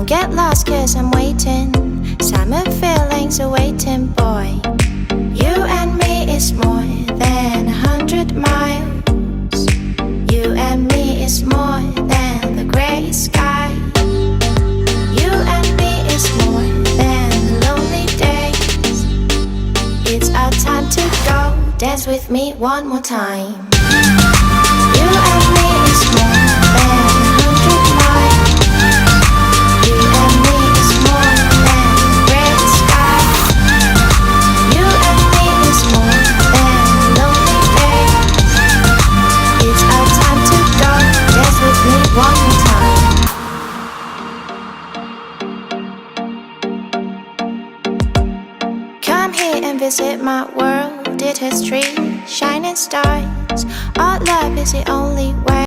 Don't get lost cause I'm waiting. Summer feelings are waiting, boy. You and me is more than 100 miles. You and me is more than the gray sky. You and me is more than the lonely days. It's our time to go. Dance with me one more time. You and me is more than 100 miles. You and me is more than gray sky. You and me is more than lonely days. It's our time to go. Dance with me one more time. Come here and visit my world. It has trees, shining stars. Our love is the only way.